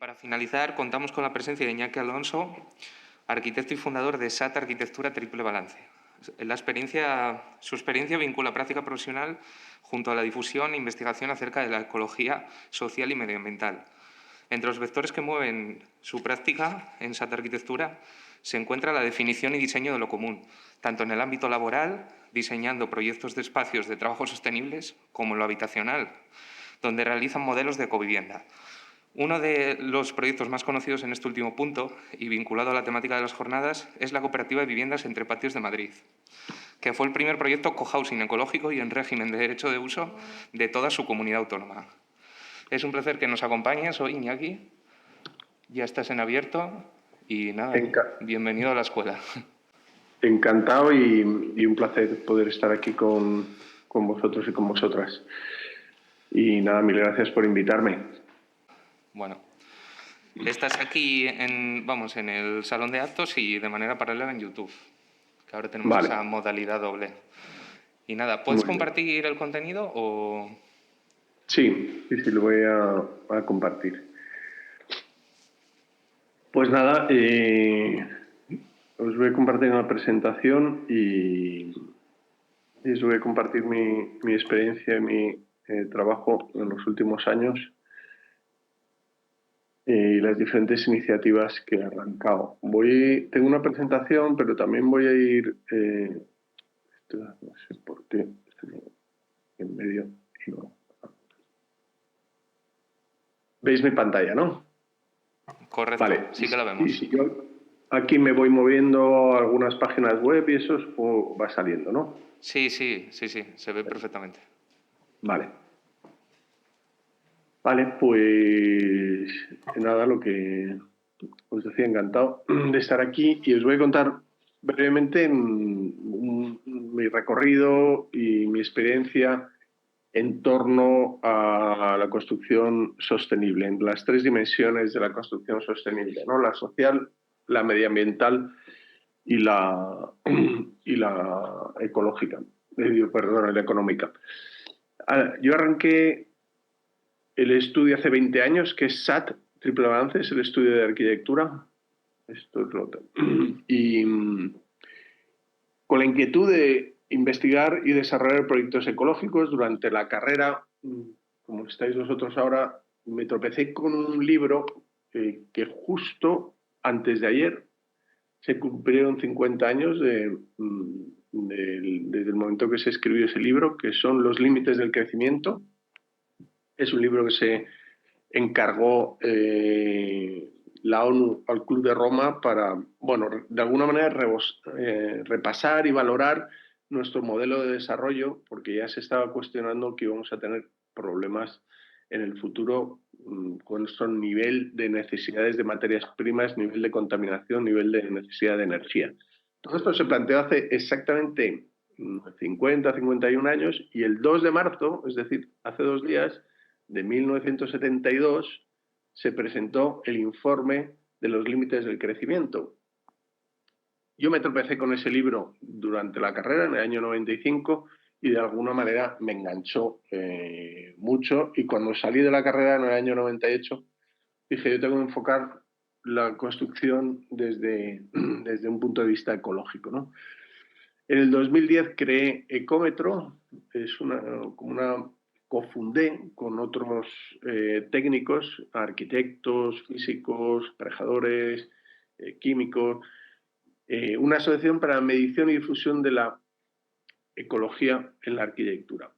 Para finalizar, contamos con la presencia de Iñaki Alonso, arquitecto y fundador de SAT Arquitectura Triple Balance. Su experiencia vincula práctica profesional junto a la difusión e investigación acerca de la ecología social y medioambiental. Entre los vectores que mueven su práctica en SAT Arquitectura se encuentra la definición y diseño de lo común, tanto en el ámbito laboral, diseñando proyectos de espacios de trabajo sostenibles, como en lo habitacional, donde realizan modelos de ecovivienda. Uno de los proyectos más conocidos en este último punto, y vinculado a la temática de las jornadas, es la Cooperativa de Viviendas Entre Patios de Madrid, que fue el primer proyecto cohousing ecológico y en régimen de derecho de uso de toda su comunidad autónoma. Es un placer que nos acompañes, soy Iñaki, ya estás en abierto y nada, bienvenido a la escuela. Encantado y un placer poder estar aquí con vosotros y con vosotras. Y nada, mil gracias por invitarme. Bueno, estás aquí en el salón de actos y de manera paralela en YouTube, que ahora tenemos esa modalidad doble. Y nada, ¿puedes compartir el contenido o...? Sí, lo voy a compartir. Pues nada, os voy a compartir una presentación y os voy a compartir mi experiencia y mi trabajo en los últimos años y las diferentes iniciativas que he arrancado. Tengo una presentación, pero también voy a ir... no sé por qué, en medio y no. ¿Veis mi pantalla, no? Correcto, vale, sí que la vemos. Y si yo aquí me voy moviendo algunas páginas web y eso va saliendo, ¿no? Sí, se ve perfectamente. Vale. Vale, pues nada, lo que os decía, encantado de estar aquí y os voy a contar brevemente mi recorrido y mi experiencia en torno a la construcción sostenible, en las tres dimensiones de la construcción sostenible, ¿no? La social, la medioambiental y la ecológica, la económica. Yo arranqué el estudio hace 20 años, que es SAT, Triple Balance, es el estudio de arquitectura. Esto es lo y con la inquietud de investigar y desarrollar proyectos ecológicos durante la carrera, como estáis vosotros ahora, me tropecé con un libro que justo antes de ayer se cumplieron 50 años desde el momento que se escribió ese libro, que son Los límites del crecimiento. Es un libro que se encargó la ONU al Club de Roma para, bueno, de alguna manera repasar y valorar nuestro modelo de desarrollo, porque ya se estaba cuestionando que íbamos a tener problemas en el futuro con nuestro nivel de necesidades de materias primas, nivel de contaminación, nivel de necesidad de energía. Todo esto se planteó hace exactamente 50, 51 años y el 2 de marzo, es decir, hace 2 días, de 1972, se presentó el informe de los límites del crecimiento. Yo me tropecé con ese libro durante la carrera, en el año 95, y de alguna manera me enganchó mucho. Y cuando salí de la carrera en el año 98, dije, yo tengo que enfocar la construcción desde un punto de vista ecológico, ¿no? En el 2010 creé Ecómetro, es cofundé con otros técnicos, arquitectos, físicos, aparejadores, químicos, una asociación para la medición y difusión de la ecología en la arquitectura.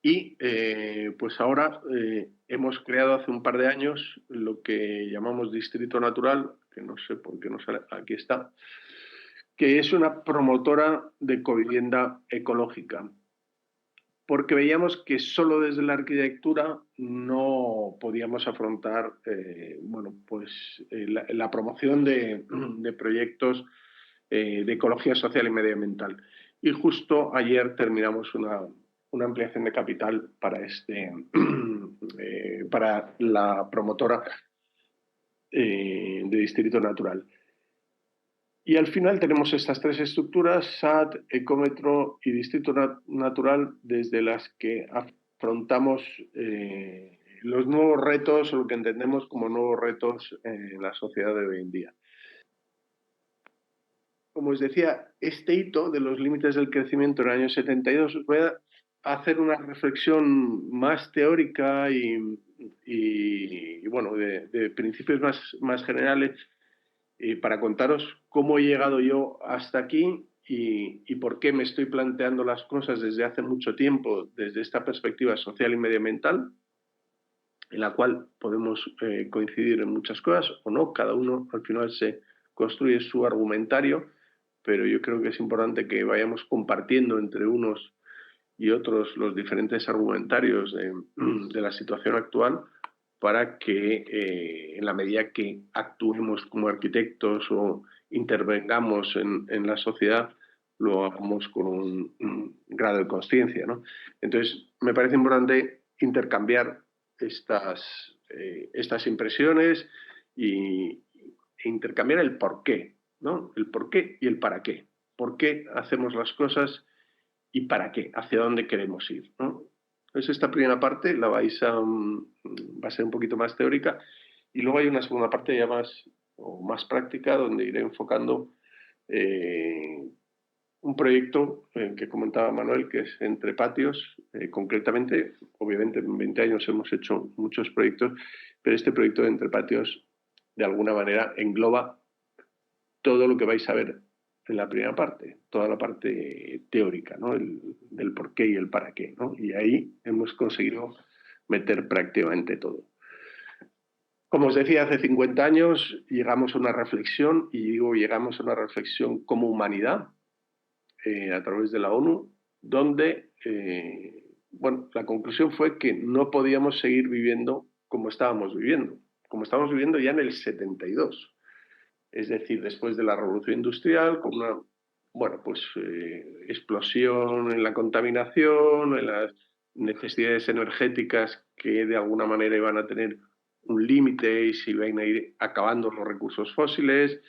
Y pues ahora hemos creado hace un par de años lo que llamamos Distrito Natural, que no sé por qué no sale, aquí está, que es una promotora de ecovivienda ecológica, porque veíamos que solo desde la arquitectura no podíamos afrontar la promoción de proyectos de ecología social y medioambiental. Y justo ayer terminamos una ampliación de capital para, para la promotora de Distrito Natural. Y al final tenemos estas tres estructuras, SAT, Ecómetro y Distrito Natural, desde las que afrontamos los nuevos retos o lo que entendemos como nuevos retos en la sociedad de hoy en día. Como os decía, este hito de los límites del crecimiento en el año 72 os voy a hacer una reflexión más teórica y bueno, de principios más generales para contaros cómo he llegado yo hasta aquí y por qué me estoy planteando las cosas desde hace mucho tiempo, desde esta perspectiva social y medioambiental, en la cual podemos coincidir en muchas cosas o no, cada uno al final se construye su argumentario, pero yo creo que es importante que vayamos compartiendo entre unos y otros los diferentes argumentarios de la situación actual para que en la medida que actuemos como arquitectos o intervengamos en la sociedad, lo hagamos con un grado de conciencia, ¿no? Entonces, me parece importante intercambiar estas impresiones e intercambiar el porqué, ¿no? El porqué y el para qué. ¿Por qué hacemos las cosas y para qué? ¿Hacia dónde queremos ir, ¿no? Entonces, esta primera parte va a ser un poquito más teórica y luego hay una segunda parte ya más práctica donde iré enfocando un proyecto que comentaba Manuel, que es Entre Patios, concretamente. Obviamente en 20 años hemos hecho muchos proyectos, pero este proyecto de Entre Patios de alguna manera engloba todo lo que vais a ver en la primera parte, toda la parte teórica, ¿no? Del por qué y el para qué, ¿no? Y ahí hemos conseguido meter prácticamente todo. Como os decía, hace 50 años llegamos a una reflexión, y digo llegamos a una reflexión como humanidad, a través de la ONU, donde bueno, la conclusión fue que no podíamos seguir viviendo como estábamos viviendo ya en el 72, es decir, después de la revolución industrial, con una bueno, pues, explosión en la contaminación, en las necesidades energéticas que de alguna manera iban a tener un límite y se iban a ir acabando los recursos fósiles.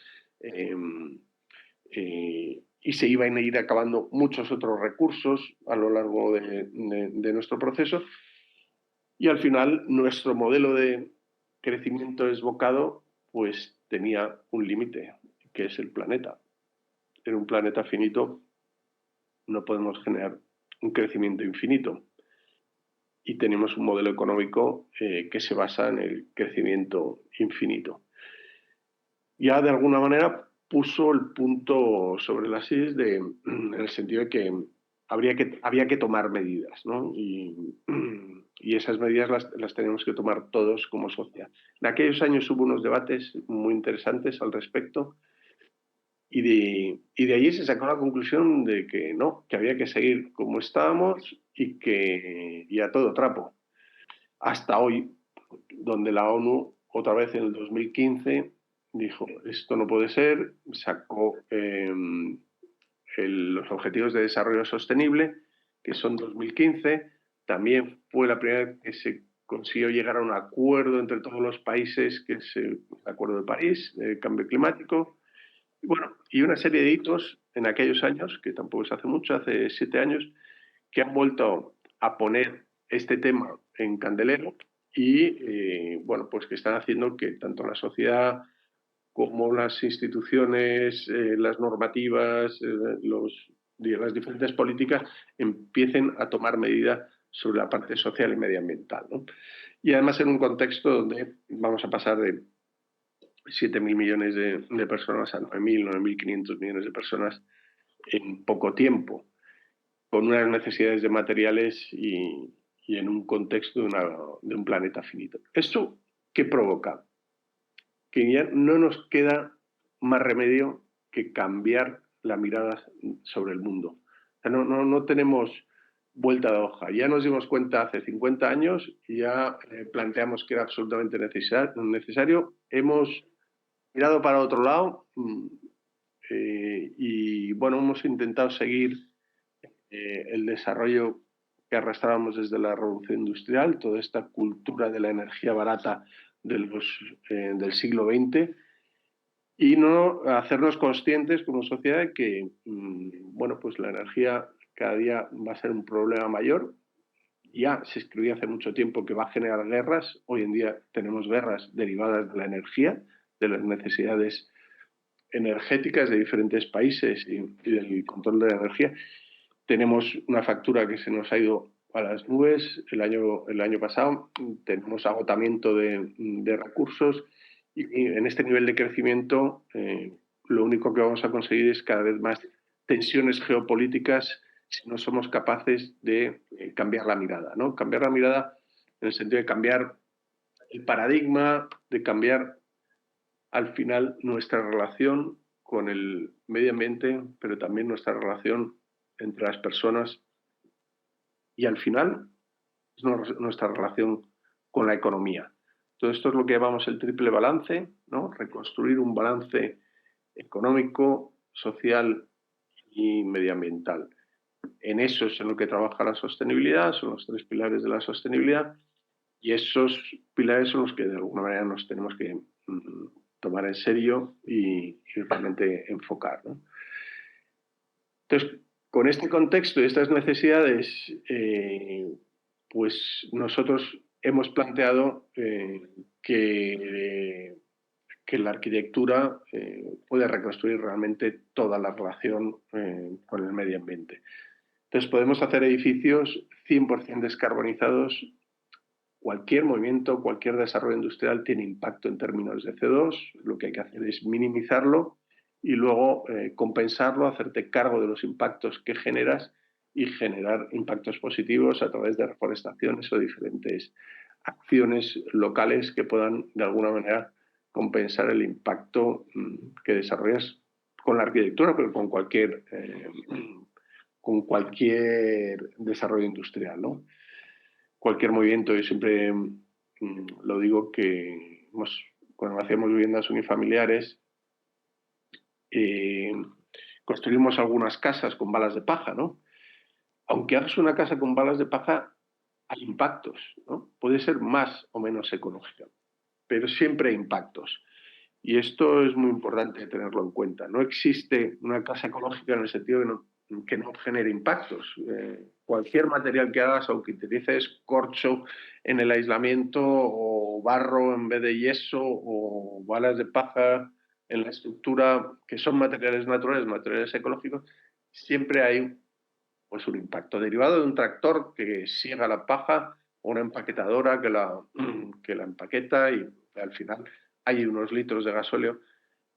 Y se iban a ir acabando muchos otros recursos a lo largo de nuestro proceso. Y al final nuestro modelo de crecimiento desbocado pues tenía un límite, que es el planeta. En un planeta finito no podemos generar un crecimiento infinito. Y tenemos un modelo económico que se basa en el crecimiento infinito. Ya de alguna manera puso el punto sobre las IES en el sentido de que había que tomar medidas, ¿no? Y esas medidas las tenemos que tomar todos como sociedad. En aquellos años hubo unos debates muy interesantes al respecto y de allí se sacó la conclusión de que no, que había que seguir como estábamos y a todo trapo. Hasta hoy, donde la ONU, otra vez en el 2015, dijo, esto no puede ser, sacó los Objetivos de Desarrollo Sostenible, que son 2015, también fue la primera vez que se consiguió llegar a un acuerdo entre todos los países, que es el Acuerdo de París, de cambio climático, y bueno, y una serie de hitos en aquellos años, que tampoco es hace mucho, hace 7 años, que han vuelto a poner este tema en candelero y, bueno, pues que están haciendo que tanto la sociedad como las instituciones, las normativas, las diferentes políticas empiecen a tomar medidas sobre la parte social y medioambiental, ¿no? Y además en un contexto donde vamos a pasar de 7.000 millones de personas a 9.000, 9.500 millones de personas en poco tiempo, con unas necesidades de materiales y en un contexto de un planeta finito. ¿Esto qué provoca? Que ya no nos queda más remedio que cambiar la mirada sobre el mundo. O sea, no tenemos vuelta de hoja. Ya nos dimos cuenta hace 50 años y ya planteamos que era absolutamente necesario. Hemos mirado para otro lado y bueno, hemos intentado seguir el desarrollo que arrastrábamos desde la revolución industrial, toda esta cultura de la energía barata del siglo XX, y no hacernos conscientes como sociedad de que bueno, pues la energía cada día va a ser un problema mayor ya se escribió hace mucho tiempo que va a generar guerras. Hoy en día tenemos guerras derivadas de la energía, de las necesidades energéticas de diferentes países y del control de la energía. Tenemos una factura que se nos ha ido a las nubes el año pasado, tenemos agotamiento de recursos y en este nivel de crecimiento lo único que vamos a conseguir es cada vez más tensiones geopolíticas si no somos capaces de cambiar la mirada, ¿no? Cambiar la mirada en el sentido de cambiar el paradigma, de cambiar al final nuestra relación con el medio ambiente, pero también nuestra relación entre las personas y al final es nuestra relación con la economía. Todo esto es lo que llamamos el triple balance, ¿no? Reconstruir un balance económico, social y medioambiental. En eso es en lo que trabaja la sostenibilidad, son los 3 pilares de la sostenibilidad y esos pilares son los que de alguna manera nos tenemos que tomar en serio y realmente enfocar, ¿no? Entonces, con este contexto y estas necesidades, pues nosotros hemos planteado que la arquitectura puede reconstruir realmente toda la relación con el medio ambiente. Entonces podemos hacer edificios 100% descarbonizados. Cualquier movimiento, cualquier desarrollo industrial tiene impacto en términos de CO2. Lo que hay que hacer es minimizarlo y luego compensarlo, hacerte cargo de los impactos que generas y generar impactos positivos a través de reforestaciones o diferentes acciones locales que puedan de alguna manera compensar el impacto que desarrollas con la arquitectura, pero con cualquier desarrollo industrial, ¿no? Cualquier movimiento, yo siempre lo digo que cuando hacíamos viviendas unifamiliares, construimos algunas casas con balas de paja, ¿no? Aunque hagas una casa con balas de paja, hay impactos, ¿no? Puede ser más o menos ecológica, pero siempre hay impactos. Y esto es muy importante tenerlo en cuenta. No existe una casa ecológica en el sentido de que no genere impactos. Cualquier material que hagas, aunque utilices corcho en el aislamiento o barro en vez de yeso o balas de paja en la estructura, que son materiales naturales, materiales ecológicos, siempre hay pues, un impacto derivado de un tractor que siega la paja o una empaquetadora que la empaqueta y al final hay unos litros de gasóleo.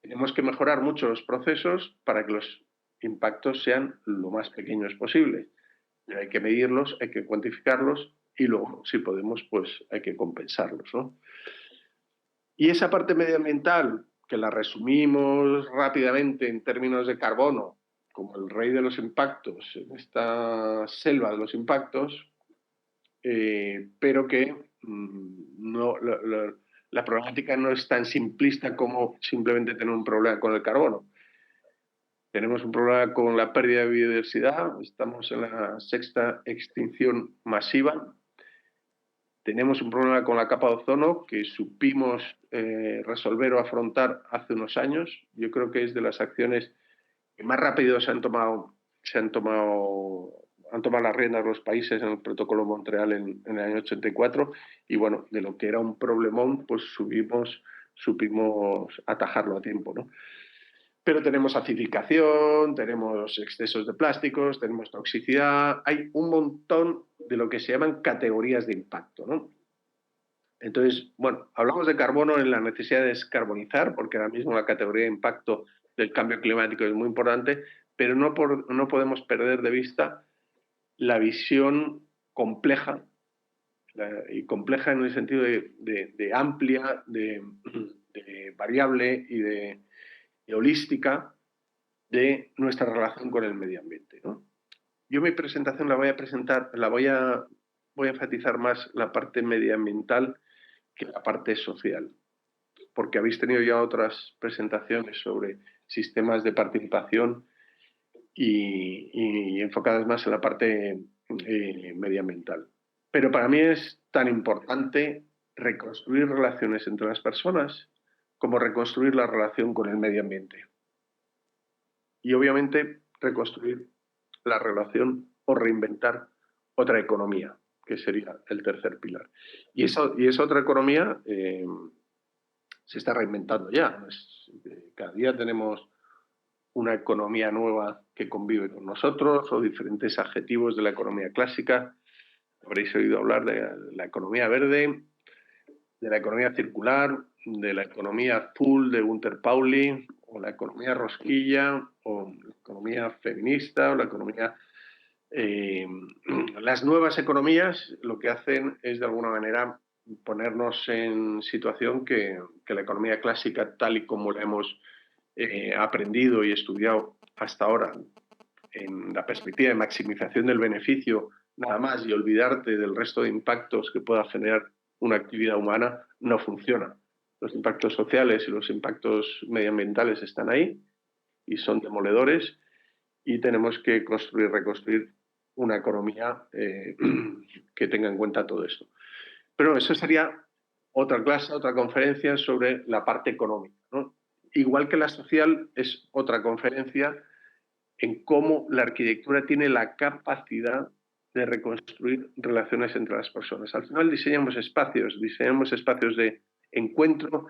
Tenemos que mejorar mucho los procesos para que los impactos sean lo más pequeños posible. Pero hay que medirlos, hay que cuantificarlos y luego, si podemos, pues hay que compensarlos, ¿no? Y esa parte medioambiental, que la resumimos rápidamente en términos de carbono, como el rey de los impactos, en esta selva de los impactos, pero que la problemática no es tan simplista como simplemente tener un problema con el carbono. Tenemos un problema con la pérdida de biodiversidad, estamos en la 6ª extinción masiva. Tenemos un problema con la capa de ozono que supimos resolver o afrontar hace unos años. Yo creo que es de las acciones que más rápido han tomado las riendas los países en el protocolo de Montreal en el año 84 y bueno, de lo que era un problemón, pues supimos atajarlo a tiempo, ¿no? Pero tenemos acidificación, tenemos excesos de plásticos, tenemos toxicidad, hay un montón de lo que se llaman categorías de impacto, ¿no? Entonces, bueno, hablamos de carbono en la necesidad de descarbonizar, porque ahora mismo la categoría de impacto del cambio climático es muy importante, pero no podemos perder de vista la visión compleja, y compleja en el sentido de amplia, de variable y de holística de nuestra relación con el medio ambiente, ¿no? Yo mi presentación voy a enfatizar más la parte medioambiental que la parte social, porque habéis tenido ya otras presentaciones sobre sistemas de participación y enfocadas más en la parte medioambiental. Pero para mí es tan importante reconstruir relaciones entre las personas como reconstruir la relación con el medio ambiente. Y obviamente reconstruir la relación o reinventar otra economía. que sería el tercer pilar. Y esa otra economía se está reinventando ya. Cada día tenemos una economía nueva que convive con nosotros, o diferentes adjetivos de la economía clásica. Habréis oído hablar de la economía verde, de la economía circular, de la economía azul de Gunter Pauli, o la economía rosquilla, o la economía feminista, o la economía... las nuevas economías lo que hacen es, de alguna manera, ponernos en situación que la economía clásica, tal y como la hemos aprendido y estudiado hasta ahora, en la perspectiva de maximización del beneficio nada más y olvidarte del resto de impactos que pueda generar una actividad humana, no funciona. Los impactos sociales y los impactos medioambientales están ahí y son demoledores, y tenemos que reconstruir una economía que tenga en cuenta todo esto. Pero eso sería otra clase, otra conferencia sobre la parte económica, ¿no? Igual que la social es otra conferencia en cómo la arquitectura tiene la capacidad de reconstruir relaciones entre las personas. Al final diseñamos espacios de encuentro,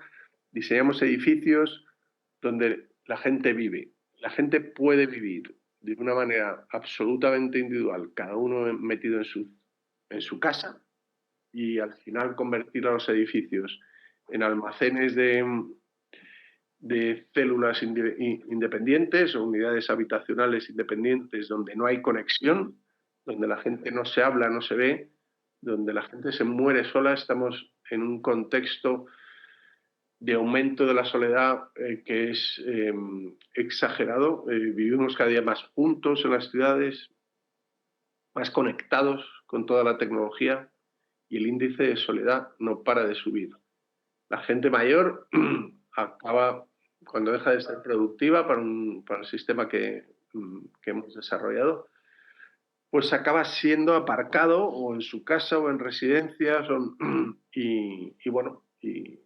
diseñamos edificios donde la gente vive. La gente puede vivir de una manera absolutamente individual, cada uno metido en su casa, y al final convertir a los edificios en almacenes de células independientes o unidades habitacionales independientes donde no hay conexión, donde la gente no se habla, no se ve, donde la gente se muere sola. Estamos en un contexto de aumento de la soledad que es exagerado. Vivimos cada día más juntos en las ciudades, más conectados con toda la tecnología, y el índice de soledad no para de subir. La gente mayor acaba, cuando deja de ser productiva para el sistema que hemos desarrollado, pues acaba siendo aparcado o en su casa o en residencias, y bueno, y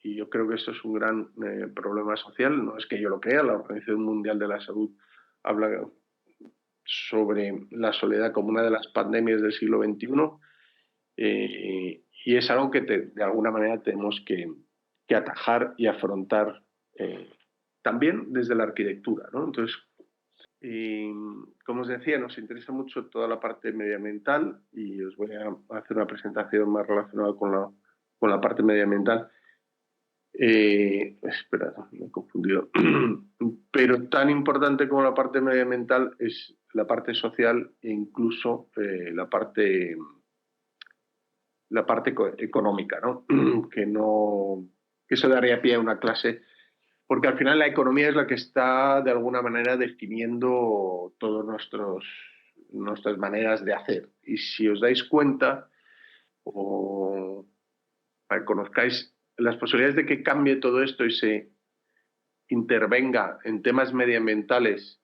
yo creo que esto es un gran problema social. No es que yo lo crea, la Organización Mundial de la Salud habla sobre la soledad como una de las pandemias del siglo XXI, y es algo que de alguna manera tenemos que atajar y afrontar también desde la arquitectura, ¿no? Entonces, como os decía, nos interesa mucho toda la parte medioambiental, y os voy a hacer una presentación más relacionada con la parte medioambiental. Espera, me he confundido. Pero tan importante como la parte medioambiental es la parte social, e incluso la parte económica, ¿no? Que eso daría pie a una clase, porque al final la economía es la que está de alguna manera definiendo todas nuestras maneras de hacer. Y si os dais cuenta, o para que conozcáis las posibilidades de que cambie todo esto y se intervenga en temas medioambientales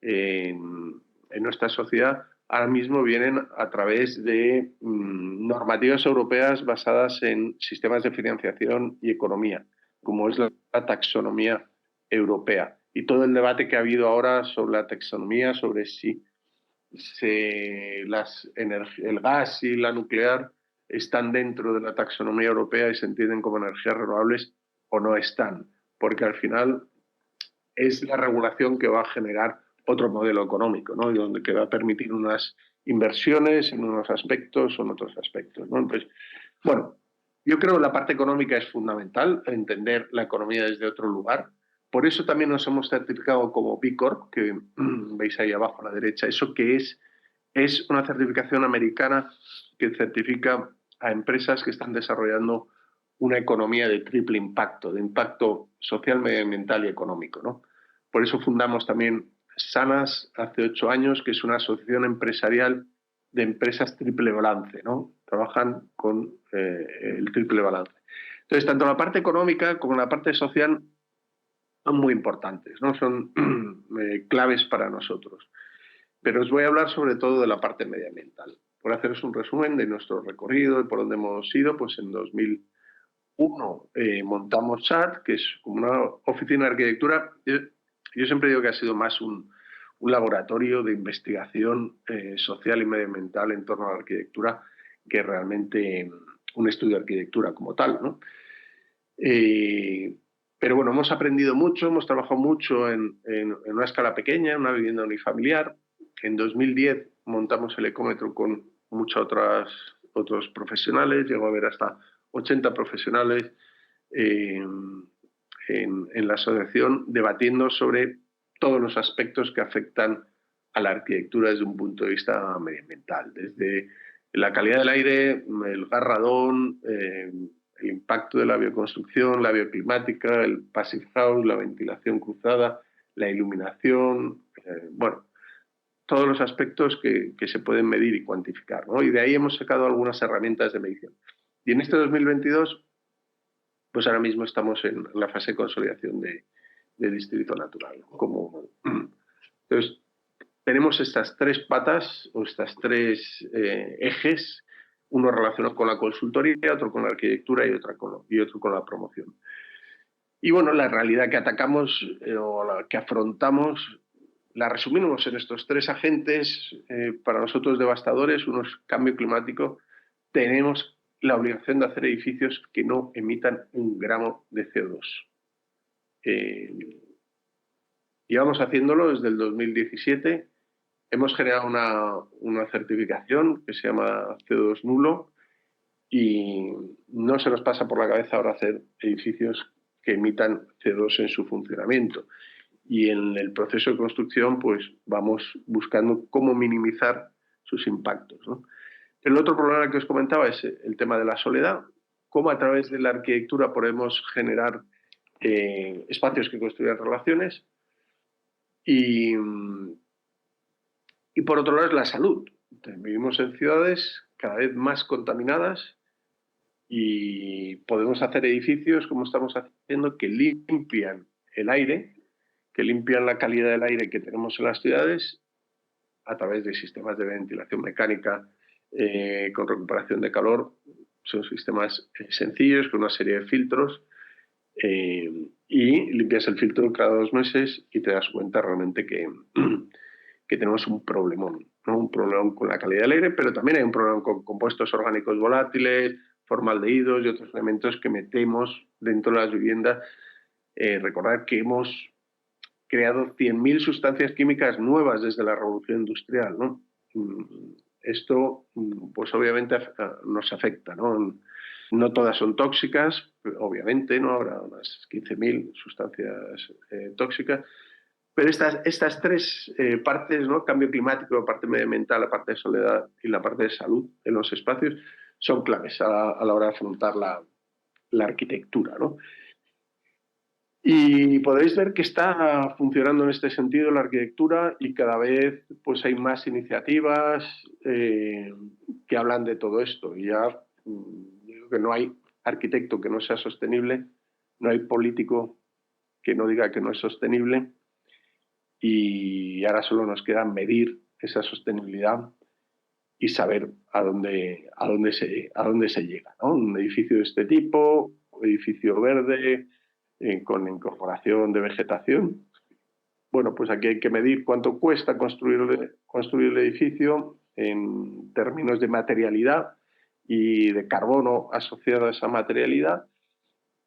en nuestra sociedad, ahora mismo vienen a través de normativas europeas basadas en sistemas de financiación y economía, como es la taxonomía europea. Y todo el debate que ha habido ahora sobre la taxonomía, sobre si el gas y la nuclear están dentro de la taxonomía europea y se entienden como energías renovables o no están, porque al final es la regulación que va a generar otro modelo económico, ¿no? Y que va a permitir unas inversiones en unos aspectos o en otros aspectos, ¿no? Entonces, bueno, yo creo que la parte económica es fundamental, entender la economía desde otro lugar. Por eso también nos hemos certificado como B Corp, que veis ahí abajo a la derecha. ¿Eso qué es? Es una certificación americana que certifica a empresas que están desarrollando una economía de triple impacto, de impacto social, medioambiental y económico, ¿no? Por eso fundamos también Sanas hace 8 años, que es una asociación empresarial de empresas triple balance, ¿no? Trabajan con el triple balance. Entonces, tanto la parte económica como la parte social son muy importantes, ¿no? Son claves para nosotros. Pero os voy a hablar sobre todo de la parte medioambiental. Por haceros un resumen de nuestro recorrido y por dónde hemos ido, pues en 2001 montamos SAT, que es como una oficina de arquitectura. Yo siempre digo que ha sido más un un laboratorio de investigación social y medioambiental en torno a la arquitectura que realmente un estudio de arquitectura como tal, ¿no? Pero bueno, hemos aprendido mucho, hemos trabajado mucho en una escala pequeña, en una vivienda unifamiliar. En 2010 montamos el ecómetro con muchos otros profesionales, llegó a haber hasta 80 profesionales en la asociación debatiendo sobre todos los aspectos que afectan a la arquitectura desde un punto de vista medioambiental, desde la calidad del aire, el gas radón, el impacto de la bioconstrucción, la bioclimática, el passive house, la ventilación cruzada, la iluminación, bueno, todos los aspectos que se pueden medir y cuantificar, ¿no? Y de ahí hemos sacado algunas herramientas de medición. Y en este 2022, pues ahora mismo estamos en la fase de consolidación de distrito natural. Entonces, tenemos estas tres patas o estas tres ejes, uno relacionado con la consultoría, otro con la arquitectura y otro con la promoción. Y bueno, la realidad que atacamos o la que afrontamos la resumimos en estos tres agentes, para nosotros devastadores. Uno es cambio climático. Tenemos la obligación de hacer edificios que no emitan 1 gramo de CO2. Llevamos haciéndolo desde el 2017. Hemos generado una certificación que se llama CO2 nulo y no se nos pasa por la cabeza ahora hacer edificios que emitan CO2 en su funcionamiento. Y en el proceso de construcción pues vamos buscando cómo minimizar sus impactos, ¿no? El otro problema que os comentaba es el tema de la soledad, cómo a través de la arquitectura podemos generar espacios que construyan relaciones y por otro lado es la salud. Vivimos en ciudades cada vez más contaminadas y podemos hacer edificios como estamos haciendo que limpian el aire, que limpian la calidad del aire que tenemos en las ciudades a través de sistemas de ventilación mecánica con recuperación de calor. Son sistemas sencillos con una serie de filtros y limpias el filtro cada 2 meses y te das cuenta realmente que tenemos un problemón, ¿no? Un problemón con la calidad del aire, pero también hay un problema con compuestos orgánicos volátiles, formaldehídos y otros elementos que metemos dentro de las viviendas. Recordad que hemos creado 100.000 sustancias químicas nuevas desde la revolución industrial, ¿no? Esto, pues obviamente nos afecta, ¿no? No todas son tóxicas, obviamente, ¿no? Habrá unas 15.000 sustancias tóxicas, pero estas tres partes, ¿no? Cambio climático, la parte medioambiental, la parte de soledad y la parte de salud en los espacios, son claves a la hora de afrontar la arquitectura, ¿no? Y podéis ver que está funcionando en este sentido la arquitectura y cada vez pues hay más iniciativas que hablan de todo esto. Y ya digo que no hay arquitecto que no sea sostenible, no hay político que no diga que no es sostenible, y ahora solo nos queda medir esa sostenibilidad y saber a dónde se llega, ¿no? Un edificio de este tipo, edificio verde, con incorporación de vegetación. Bueno, pues aquí hay que medir cuánto cuesta construir el edificio en términos de materialidad y de carbono asociado a esa materialidad,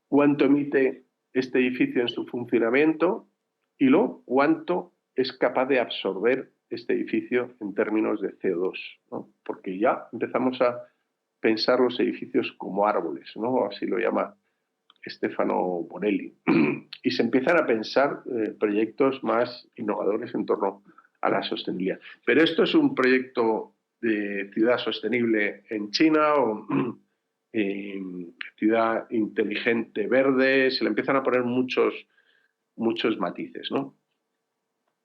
cuánto emite este edificio en su funcionamiento y luego cuánto es capaz de absorber este edificio en términos de CO2, ¿no? Porque ya empezamos a pensar los edificios como árboles, ¿no? Así lo llama Stefano Bonelli. Y se empiezan a pensar proyectos más innovadores en torno a la sostenibilidad. Pero esto es un proyecto de ciudad sostenible en China o ciudad inteligente verde. Se le empiezan a poner muchos matices, ¿no?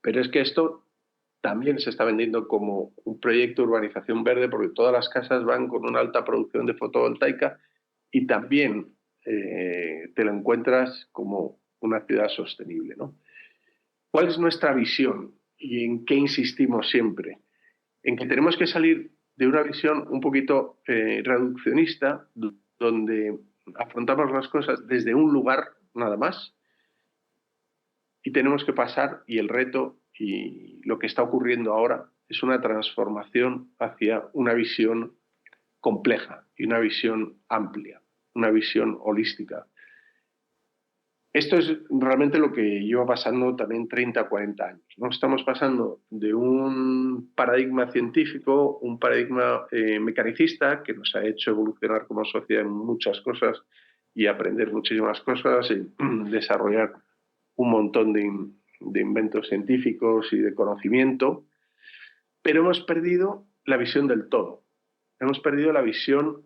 Pero es que esto también se está vendiendo como un proyecto de urbanización verde porque todas las casas van con una alta producción de fotovoltaica y también te lo encuentras como una ciudad sostenible, ¿no? ¿Cuál es nuestra visión y en qué insistimos siempre? En que tenemos que salir de una visión un poquito reduccionista, donde afrontamos las cosas desde un lugar nada más, y tenemos que pasar, y el reto y lo que está ocurriendo ahora es una transformación hacia una visión compleja y una visión amplia, una visión holística. Esto es realmente lo que lleva pasando también 30 o 40 años, ¿no? Estamos pasando de un paradigma científico, un paradigma mecanicista que nos ha hecho evolucionar como sociedad en muchas cosas y aprender muchísimas cosas y desarrollar un montón de inventos científicos y de conocimiento, pero hemos perdido la visión del todo. Hemos perdido la visión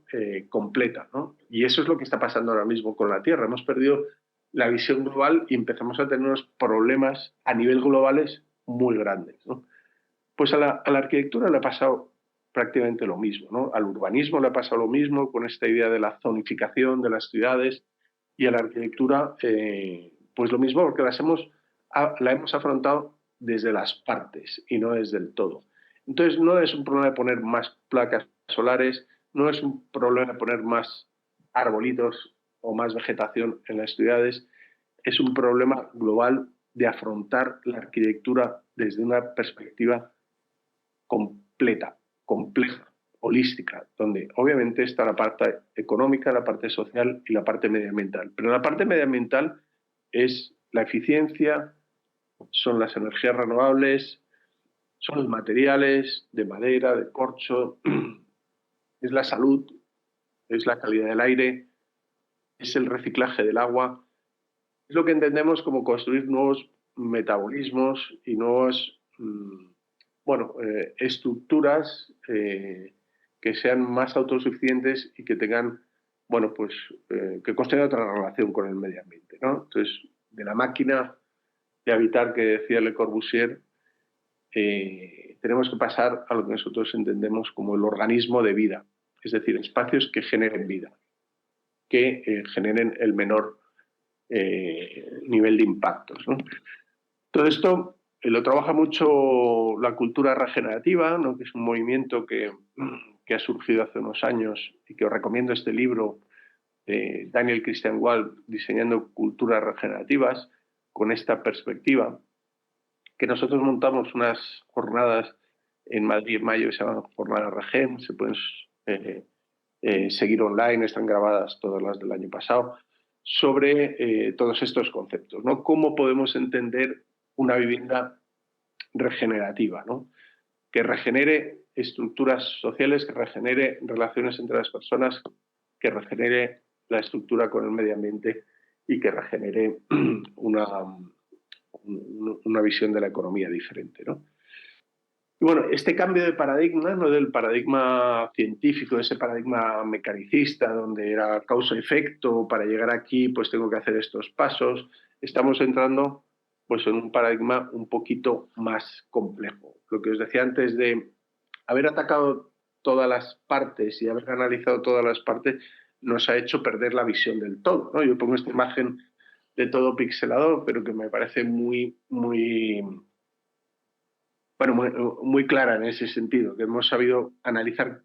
completa, ¿no? Y eso es lo que está pasando ahora mismo con la Tierra. Hemos perdido la visión global y empezamos a tener unos problemas a nivel globales muy grandes, ¿no? Pues a la arquitectura le ha pasado prácticamente lo mismo, ¿no? Al urbanismo le ha pasado lo mismo con esta idea de la zonificación de las ciudades, y a la arquitectura pues lo mismo, porque la hemos afrontado desde las partes y no desde el todo. Entonces no es un problema de poner más placas solares, no es un problema de poner más arbolitos o más vegetación en las ciudades, es un problema global de afrontar la arquitectura desde una perspectiva completa, compleja, holística, donde obviamente está la parte económica, la parte social y la parte medioambiental. Pero la parte medioambiental es la eficiencia, son las energías renovables, son los materiales de madera, de corcho, es la salud, es la calidad del aire, es el reciclaje del agua, es lo que entendemos como construir nuevos metabolismos y nuevas estructuras que sean más autosuficientes y que tengan, que construyan otra relación con el medio ambiente, ¿no? Entonces, de la máquina de habitar que decía Le Corbusier, tenemos que pasar a lo que nosotros entendemos como el organismo de vida, es decir, espacios que generen vida, que generen el menor nivel de impactos, ¿no? Todo esto lo trabaja mucho la cultura regenerativa, ¿no? Que es un movimiento que ha surgido hace unos años y que os recomiendo este libro de Daniel Christian Wald, Diseñando culturas regenerativas, con esta perspectiva, que nosotros montamos unas jornadas en Madrid en mayo que se llaman Jornadas Regen, se pueden seguir online, están grabadas todas las del año pasado, sobre todos estos conceptos, ¿no? Cómo podemos entender una vivienda regenerativa, ¿no? Que regenere estructuras sociales, que regenere relaciones entre las personas, que regenere la estructura con el medio ambiente y que regenere una visión de la economía diferente, ¿no? Y bueno, este cambio de paradigma, no del paradigma científico, ese paradigma mecanicista, donde era causa-efecto, para llegar aquí pues tengo que hacer estos pasos, estamos entrando pues en un paradigma un poquito más complejo. Lo que os decía antes de haber atacado todas las partes y haber analizado todas las partes nos ha hecho perder la visión del todo, ¿no? Yo pongo esta imagen de todo pixelado, pero que me parece muy clara en ese sentido, que hemos sabido analizar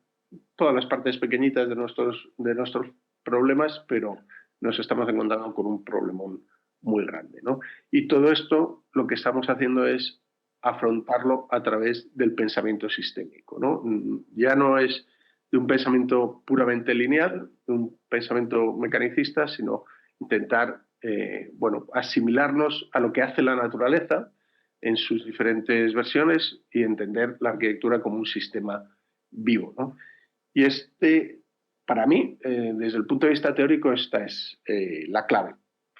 todas las partes pequeñitas de nuestros problemas, pero nos estamos encontrando con un problemón muy grande, ¿no? Y todo esto lo que estamos haciendo es afrontarlo a través del pensamiento sistémico, ¿no? Ya no es de un pensamiento puramente lineal, de un pensamiento mecanicista, sino intentar asimilarnos a lo que hace la naturaleza en sus diferentes versiones y entender la arquitectura como un sistema vivo, ¿no? Y para mí, desde el punto de vista teórico, esta es la clave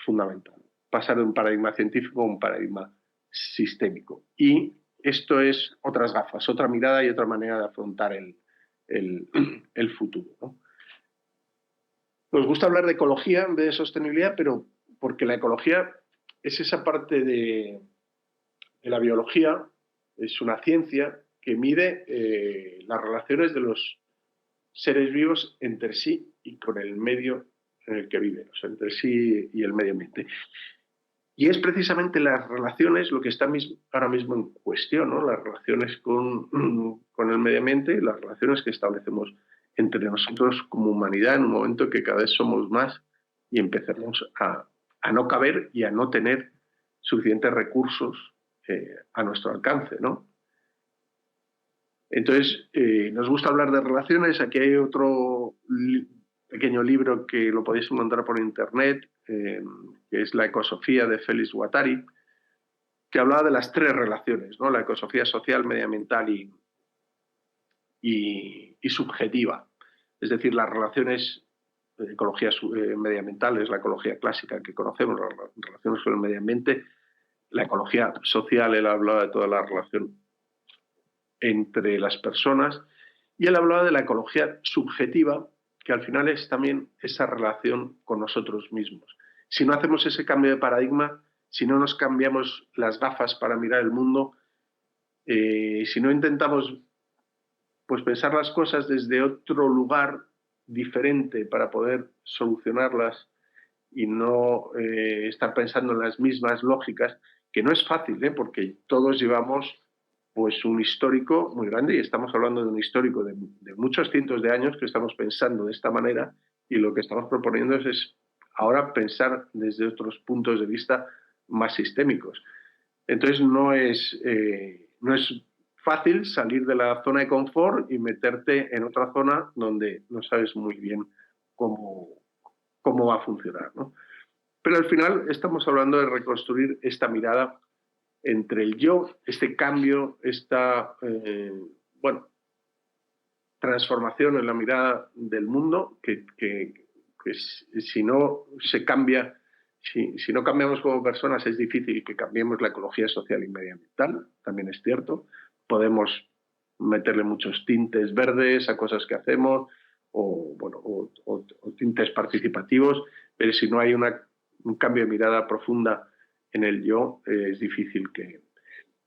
fundamental. Pasar de un paradigma científico a un paradigma sistémico. Y esto es otras gafas, otra mirada y otra manera de afrontar el futuro, ¿no? Nos gusta hablar de ecología en vez de sostenibilidad, pero porque la ecología es esa parte de la biología, es una ciencia que mide las relaciones de los seres vivos entre sí y con el medio en el que viven, o sea, entre sí y el medio ambiente. Y es precisamente las relaciones lo que está ahora mismo en cuestión, ¿no? Las relaciones con el medio ambiente, las relaciones que establecemos entre nosotros como humanidad en un momento que cada vez somos más y empezamos a no caber y a no tener suficientes recursos a nuestro alcance, ¿no? Entonces, nos gusta hablar de relaciones. Aquí hay otro pequeño libro que lo podéis encontrar por internet, que es La ecosofía de Félix Guattari, que hablaba de las 3 relaciones, ¿no? La ecosofía social, medioambiental y subjetiva. Es decir, las relaciones de ecología medioambiental es la ecología clásica que conocemos, las relaciones con el medio ambiente. La ecología social, él hablaba de toda la relación entre las personas, y él hablaba de la ecología subjetiva, que al final es también esa relación con nosotros mismos. Si no hacemos ese cambio de paradigma, si no nos cambiamos las gafas para mirar el mundo, si no intentamos pues pensar las cosas desde otro lugar diferente para poder solucionarlas y no estar pensando en las mismas lógicas, que no es fácil, porque todos llevamos pues un histórico muy grande, y estamos hablando de un histórico de muchos cientos de años que estamos pensando de esta manera, y lo que estamos proponiendo es ahora pensar desde otros puntos de vista más sistémicos. Entonces no es fácil salir de la zona de confort y meterte en otra zona donde no sabes muy bien cómo va a funcionar, ¿no? Pero al final estamos hablando de reconstruir esta mirada entre el yo, este cambio, esta transformación en la mirada del mundo, que si no se cambia, si no cambiamos como personas, es difícil que cambiemos la ecología social y medioambiental, también es cierto. Podemos meterle muchos tintes verdes a cosas que hacemos, o tintes participativos, pero si no hay un cambio de mirada profunda en el yo, es difícil que...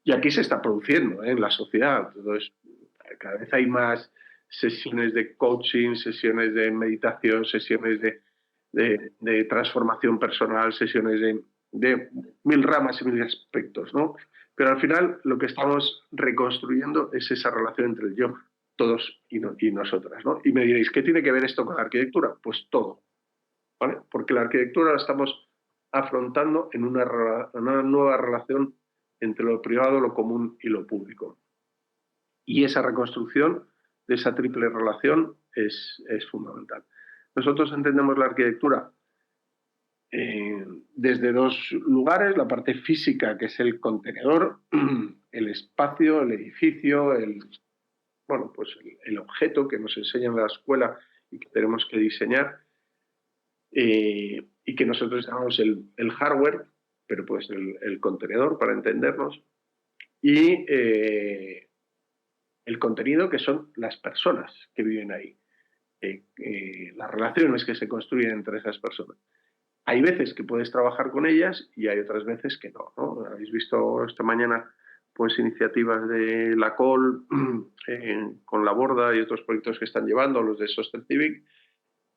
Y aquí se está produciendo en la sociedad. Entonces, cada vez hay más sesiones de coaching, sesiones de meditación, sesiones de transformación personal, sesiones de mil ramas y mil aspectos, ¿no? Pero al final lo que estamos reconstruyendo es esa relación entre el yo, todos y nosotras, ¿no? Y me diréis, ¿qué tiene que ver esto con la arquitectura? Pues todo, ¿vale? Porque la arquitectura la estamos afrontando en una nueva relación entre lo privado, lo común y lo público. Y esa reconstrucción de esa triple relación es fundamental. Nosotros entendemos la arquitectura desde 2 lugares: la parte física, que es el contenedor, el espacio, el edificio, el objeto que nos enseñan en la escuela y que tenemos que diseñar, y que nosotros llamamos el hardware, pero pues el contenedor, para entendernos, y el contenido, que son las personas que viven ahí, las relaciones que se construyen entre esas personas. Hay veces que puedes trabajar con ellas y hay otras veces que no, ¿no? Habéis visto esta mañana pues iniciativas de la COL con la Borda y otros proyectos que están llevando, los de Sosten Civic.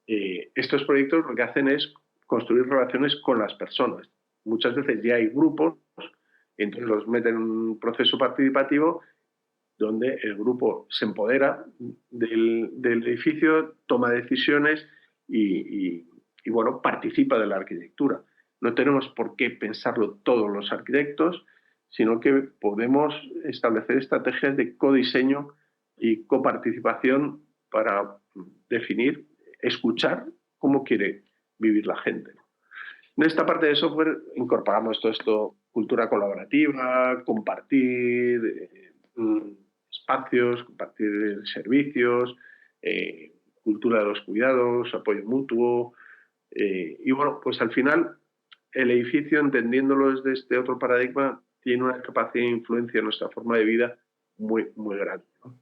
Estos proyectos lo que hacen es construir relaciones con las personas. Muchas veces ya hay grupos, entonces los meten en un proceso participativo donde el grupo se empodera del edificio, toma decisiones y participa de la arquitectura. No tenemos por qué pensarlo todos los arquitectos, sino que podemos establecer estrategias de codiseño y coparticipación para definir, escuchar cómo quiere vivir la gente. En esta parte de software incorporamos todo esto: cultura colaborativa, compartir espacios, compartir servicios, cultura de los cuidados, apoyo mutuo. Y pues al final el edificio, entendiéndolo desde este otro paradigma, tiene una capacidad de influencia en nuestra forma de vida muy, muy grande, ¿no?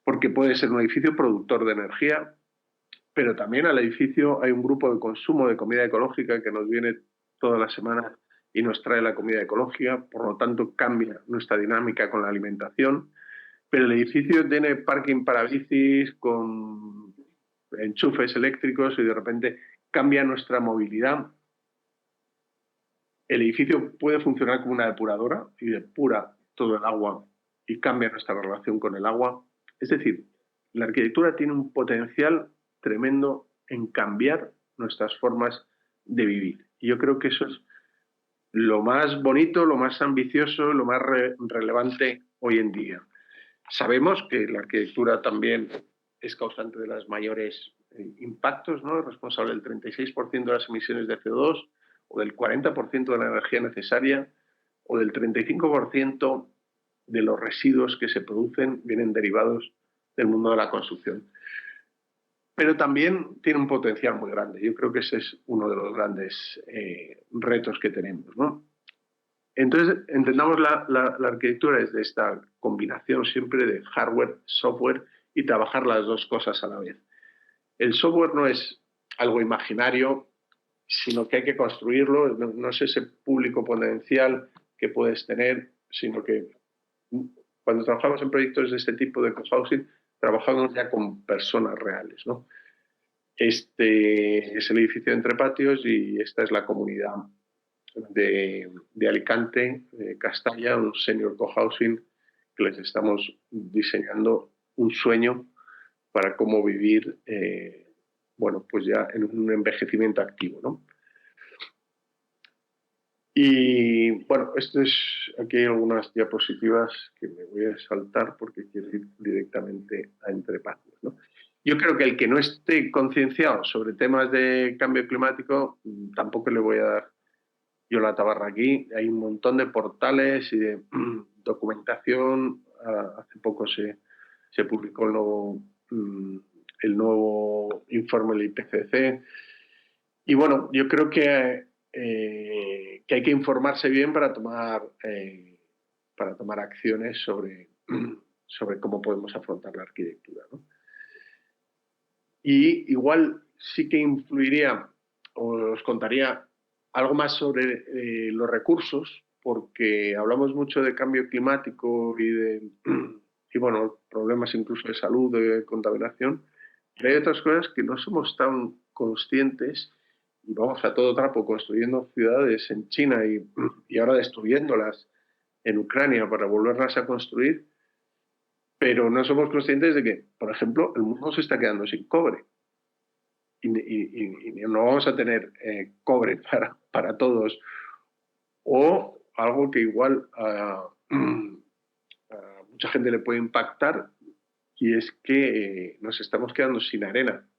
Porque puede ser un edificio productor de energía, pero también al edificio hay un grupo de consumo de comida ecológica que nos viene toda la semana y nos trae la comida ecológica, por lo tanto cambia nuestra dinámica con la alimentación. Pero el edificio tiene parking para bicis con enchufes eléctricos y de repente cambia nuestra movilidad. El edificio puede funcionar como una depuradora y depura todo el agua y cambia nuestra relación con el agua. Es decir, la arquitectura tiene un potencial tremendo en cambiar nuestras formas de vivir. Y yo creo que eso es lo más bonito, lo más ambicioso, lo más relevante hoy en día. Sabemos que la arquitectura también es causante de los mayores impactos, ¿no? Es responsable del 36% de las emisiones de CO2 o del 40% de la energía necesaria o del 35% de los residuos que se producen vienen derivados del mundo de la construcción. Pero también tiene un potencial muy grande. Yo creo que ese es uno de los grandes retos que tenemos, ¿no? Entonces, entendamos la arquitectura desde esta combinación siempre de hardware, software y trabajar las dos cosas a la vez. El software no es algo imaginario, sino que hay que construirlo. No es ese público potencial que puedes tener, sino que cuando trabajamos en proyectos de este tipo de cohousing, trabajamos ya con personas reales, ¿no? Este es el edificio de Entre Patios y esta es la comunidad de Alicante, de Castalla, un senior cohousing que les estamos diseñando un sueño para cómo vivir, bueno, pues ya en un envejecimiento activo, ¿no? Y bueno, aquí hay algunas diapositivas que me voy a saltar porque quiero ir directamente a Entre Patios, ¿no? Yo creo que el que no esté concienciado sobre temas de cambio climático, tampoco le voy a dar yo la tabarra aquí. Hay un montón de portales y de documentación. Hace poco se publicó el nuevo informe del IPCC. Y bueno, yo creo que hay que informarse bien para tomar acciones sobre cómo podemos afrontar la arquitectura, ¿no? Y igual sí que influiría, o os contaría algo más sobre los recursos, porque hablamos mucho de cambio climático y bueno, problemas incluso de salud, de contaminación, pero hay otras cosas que no somos tan conscientes y vamos a todo trapo construyendo ciudades en China y ahora destruyéndolas en Ucrania para volverlas a construir, pero no somos conscientes de que, por ejemplo, el mundo se está quedando sin cobre. Y no vamos a tener cobre para todos. O algo que igual a mucha gente le puede impactar, y es que nos estamos quedando sin arena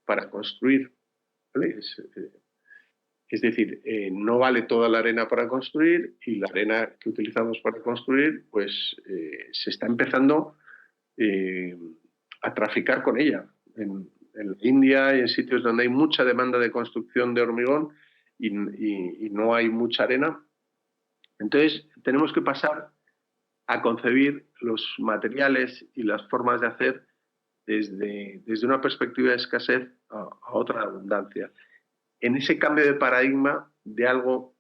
para construir, ¿vale? Es decir, no vale toda la arena para construir y la arena que utilizamos para construir, pues se está empezando a traficar con ella. En India y en sitios donde hay mucha demanda de construcción de hormigón y no hay mucha arena. Entonces, tenemos que pasar a concebir los materiales y las formas de hacer desde una perspectiva de escasez a otra de abundancia. En ese cambio de paradigma de algo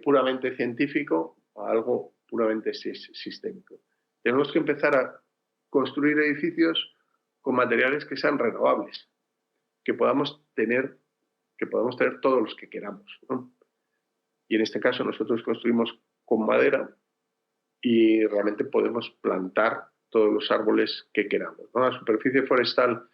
puramente científico a algo puramente sistémico. Tenemos que empezar a construir edificios con materiales que sean renovables, que podamos tener todos los que queramos, ¿no? Y en este caso nosotros construimos con madera y realmente podemos plantar todos los árboles que queramos, ¿no? La superficie forestal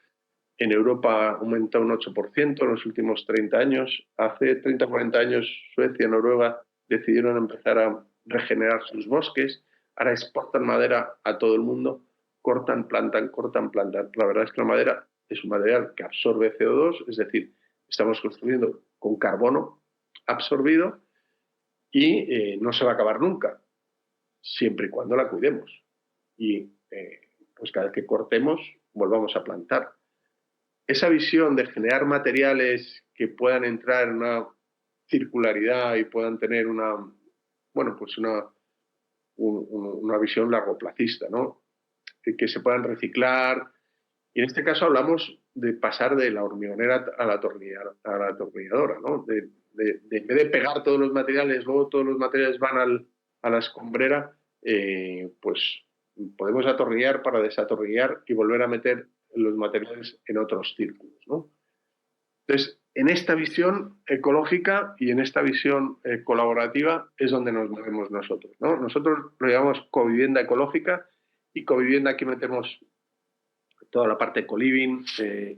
en Europa aumenta un 8% en los últimos 30 años. Hace 30 o 40 años Suecia y Noruega decidieron empezar a regenerar sus bosques. Ahora exportan madera a todo el mundo, cortan, plantan, cortan, plantan. La verdad es que la madera es un material que absorbe CO2, es decir, estamos construyendo con carbono absorbido y no se va a acabar nunca, siempre y cuando la cuidemos. Y pues cada vez que cortemos, volvamos a plantar. Esa visión de generar materiales que puedan entrar en una circularidad y puedan tener una visión largoplacista, ¿no? Que se puedan reciclar. Y en este caso hablamos de pasar de la hormigonera a la atornilladora, ¿no? En vez de pegar todos los materiales, luego todos los materiales van a la escombrera, pues podemos atornillar para desatornillar y volver a meter los materiales en otros círculos, ¿no? Entonces, en esta visión ecológica y en esta visión colaborativa es donde nos movemos nosotros, ¿no? Nosotros lo llamamos covivienda ecológica, y covivienda aquí metemos toda la parte co-living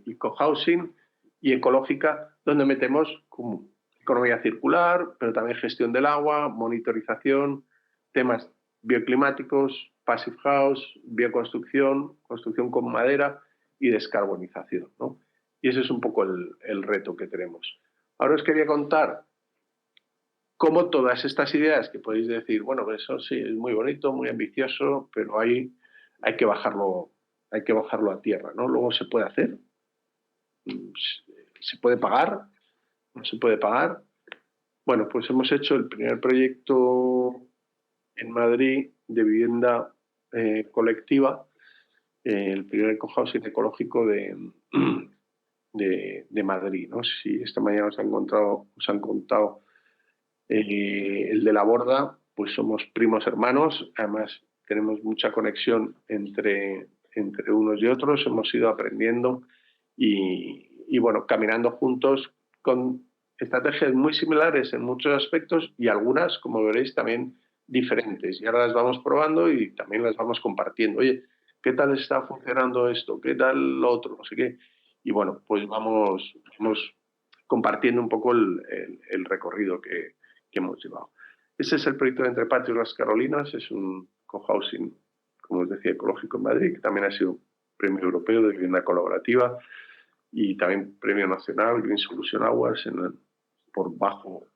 y co-housing, y ecológica donde metemos como economía circular, pero también gestión del agua, monitorización, temas bioclimáticos, passive house, bioconstrucción, construcción con madera y descarbonización, ¿no? Y ese es un poco el reto que tenemos. Ahora os quería contar cómo todas estas ideas que podéis decir, bueno, eso sí, es muy bonito, muy ambicioso, pero hay que bajarlo a tierra, ¿no? Luego se puede hacer, se puede pagar, no se puede pagar. Bueno, pues hemos hecho el primer proyecto en Madrid de vivienda colectiva, el primer cohousing ecológico de Madrid, ¿no? Si esta mañana os han contado el de La Borda, pues somos primos hermanos, además tenemos mucha conexión entre unos y otros, hemos ido aprendiendo y bueno, caminando juntos con estrategias muy similares en muchos aspectos y algunas, como veréis, también diferentes. Y ahora las vamos probando y también las vamos compartiendo. Oye, ¿qué tal está funcionando esto? ¿Qué tal lo otro? No sé qué. Y bueno, pues vamos compartiendo un poco el recorrido que hemos llevado. Ese es el proyecto de Entre Patios Las Carolinas, es un cohousing, como os decía, ecológico en Madrid, que también ha sido premio europeo de vivienda colaborativa y también premio nacional Green Solution Awards por bajo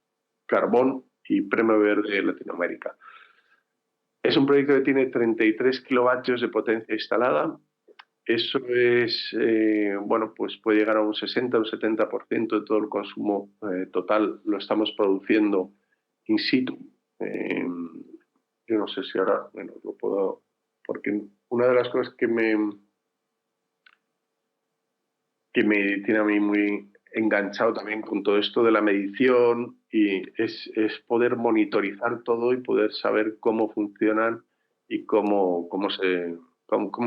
carbón y premio verde de Latinoamérica. Es un proyecto que tiene 33 kilovatios de potencia instalada. Eso es, bueno, pues puede llegar a un 60 o un 70% de todo el consumo total. Lo estamos produciendo in situ. Yo no sé si ahora, bueno, lo puedo, porque una de las cosas que me tiene a mí muy enganchado también con todo esto de la medición y es poder monitorizar todo y poder saber cómo funcionan y cómo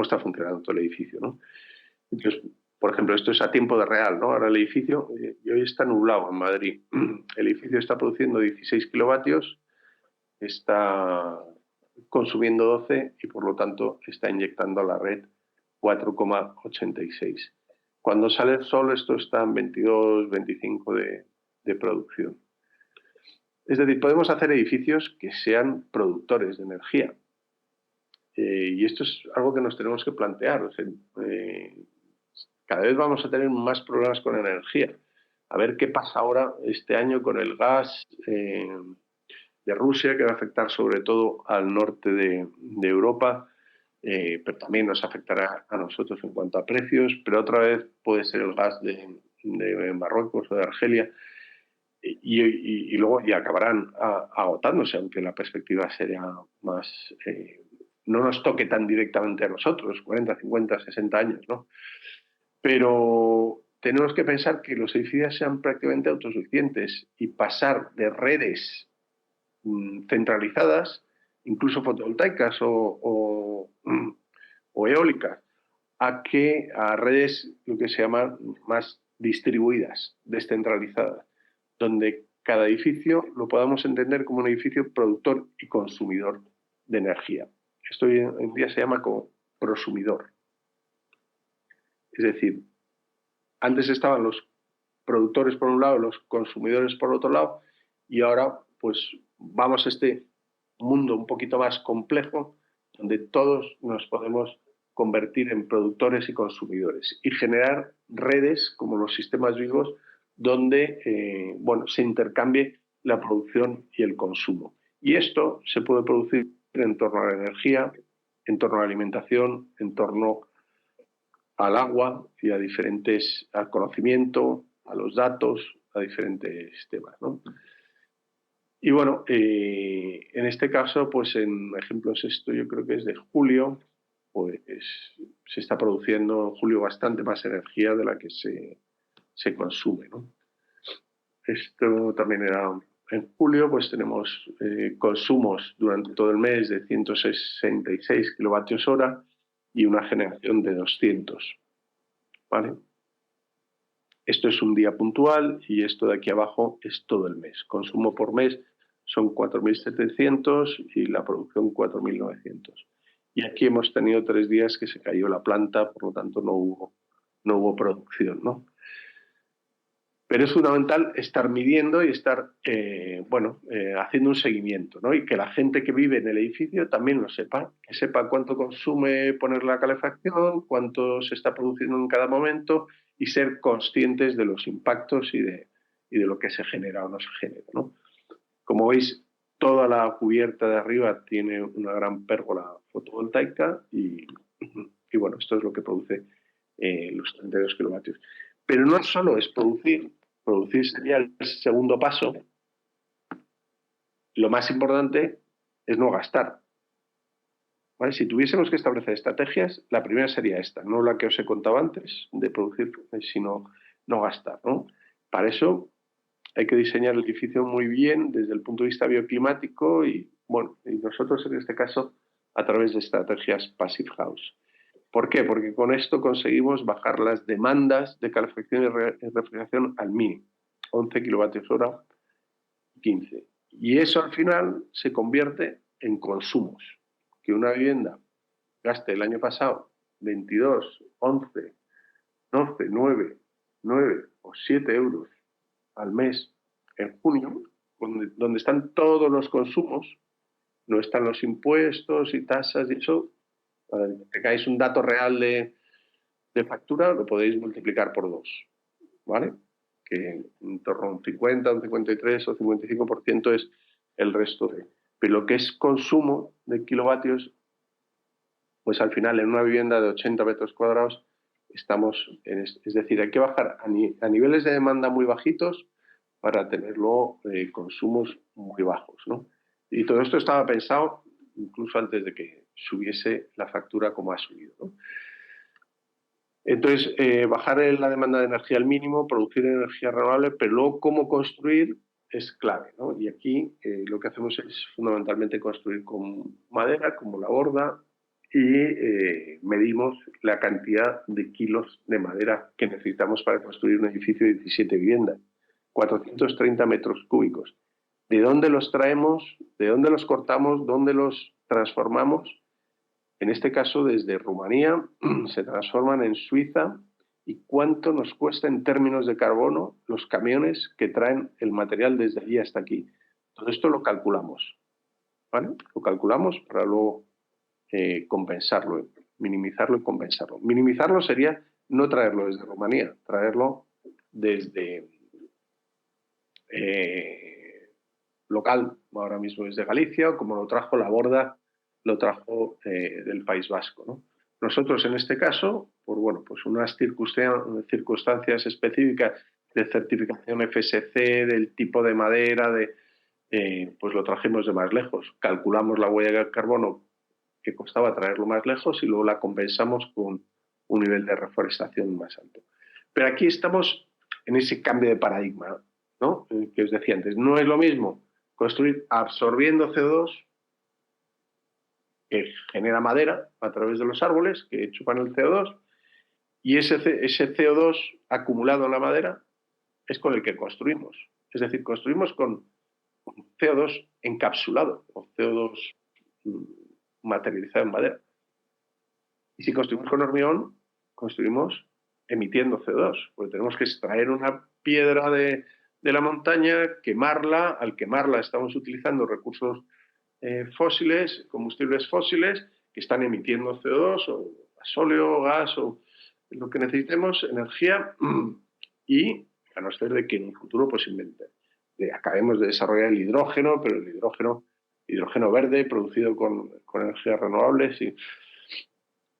está funcionando todo el edificio, ¿no? Entonces, por ejemplo, esto es a tiempo de real, ¿no? Ahora el edificio, y hoy está nublado en Madrid. El edificio está produciendo 16 kilovatios, está consumiendo 12 y por lo tanto está inyectando a la red 4,86. Cuando sale el sol esto está en 22, 25 de producción. Es decir, podemos hacer edificios que sean productores de energía. Y esto es algo que nos tenemos que plantear. O sea, cada vez vamos a tener más problemas con energía. A ver qué pasa ahora este año con el gas de Rusia, que va a afectar sobre todo al norte de Europa, pero también nos afectará a nosotros en cuanto a precios, pero otra vez puede ser el gas de Marruecos o de Argelia, y luego ya acabarán agotándose, aunque la perspectiva sería más... no nos toque tan directamente a nosotros, 40, 50, 60 años, ¿no? Pero tenemos que pensar que los edificios sean prácticamente autosuficientes y pasar de redes centralizadas, incluso fotovoltaicas o eólicas, a redes lo que se llaman más distribuidas, descentralizadas, donde cada edificio lo podamos entender como un edificio productor y consumidor de energía. Esto hoy en día se llama como prosumidor. Es decir, antes estaban los productores por un lado, los consumidores por otro lado, y ahora pues vamos a este mundo un poquito más complejo, donde todos nos podemos convertir en productores y consumidores y generar redes como los sistemas vivos donde bueno, se intercambie la producción y el consumo. Y esto se puede producir en torno a la energía, en torno a la alimentación, en torno al agua y a al conocimiento, a los datos, a diferentes temas, ¿no? Y bueno, en este caso, pues en ejemplos esto yo creo que es de julio, pues se está produciendo en julio bastante más energía de la que se consume, ¿no? Esto también era en julio, pues tenemos consumos durante todo el mes de 166 kilovatios hora y una generación de 200, ¿vale? Esto es un día puntual y esto de aquí abajo es todo el mes. Consumo por mes son 4.700 y la producción 4.900. Y aquí hemos tenido 3 días que se cayó la planta, por lo tanto no hubo producción, ¿no? Pero es fundamental estar midiendo y estar haciendo un seguimiento, ¿no? Y que la gente que vive en el edificio también lo sepa, que sepa cuánto consume poner la calefacción, cuánto se está produciendo en cada momento y ser conscientes de los impactos y de lo que se genera o no se genera, ¿no? Como veis, toda la cubierta de arriba tiene una gran pérgola fotovoltaica y bueno, esto es lo que produce los 32 kilovatios. Pero no solo es producir sería el segundo paso. Lo más importante es no gastar. ¿Vale? Si tuviésemos que establecer estrategias, la primera sería esta, no la que os he contado antes, de producir, sino no gastar, ¿no? Para eso hay que diseñar el edificio muy bien desde el punto de vista bioclimático y, bueno, y nosotros en este caso a través de estrategias Passive House. ¿Por qué? Porque con esto conseguimos bajar las demandas de calefacción y refrigeración al mínimo, 11 kilovatios hora, 15. Y eso al final se convierte en consumos. Que una vivienda gaste el año pasado 22, 11, 12, 9 o 7 euros al mes en junio, donde están todos los consumos, no están los impuestos y tasas y eso, para que tengáis un dato real de factura, lo podéis multiplicar por 2, ¿vale? Que en torno a un 50, un 53 o 55% es el resto de... Pero lo que es consumo de kilovatios, pues al final en una vivienda de 80 metros cuadrados estamos, es decir, hay que bajar a niveles de demanda muy bajitos para tener luego consumos muy bajos, ¿no? Y todo esto estaba pensado incluso antes de que subiese la factura como ha subido, ¿no? Entonces, bajar la demanda de energía al mínimo, producir energía renovable, pero luego cómo construir es clave, ¿no? Y aquí lo que hacemos es fundamentalmente construir con madera, como la borda, y medimos la cantidad de kilos de madera que necesitamos para construir un edificio de 17 viviendas, 430 metros cúbicos. ¿De dónde los traemos? ¿De dónde los cortamos? ¿Dónde los transformamos? En este caso, desde Rumanía se transforman en Suiza. ¿Y cuánto nos cuesta en términos de carbono los camiones que traen el material desde allí hasta aquí? Todo esto lo calculamos, ¿vale? Lo calculamos para luego compensarlo, minimizarlo y compensarlo. Minimizarlo sería no traerlo desde Rumanía, traerlo desde local, ahora mismo desde Galicia, o como lo trajo la Borda, lo trajo del País Vasco, ¿no? Nosotros en este caso, por pues unas circunstancias específicas de certificación FSC, del tipo de madera, pues lo trajimos de más lejos. Calculamos la huella de carbono que costaba traerlo más lejos y luego la compensamos con un nivel de reforestación más alto. Pero aquí estamos en ese cambio de paradigma, ¿no? Que os decía antes. No es lo mismo construir absorbiendo CO2, que genera madera a través de los árboles, que chupan el CO2, y ese CO2 acumulado en la madera es con el que construimos. Es decir, construimos con CO2 encapsulado, o CO2 materializado en madera. Y si construimos con hormigón, construimos emitiendo CO2, porque tenemos que extraer una piedra de la montaña, quemarla. Al quemarla estamos utilizando recursos fósiles, combustibles fósiles, que están emitiendo CO2 o gasóleo, gas o lo que necesitemos, energía, y a no ser de que en un futuro pues acabemos de desarrollar el hidrógeno, pero el hidrógeno verde producido con energías renovables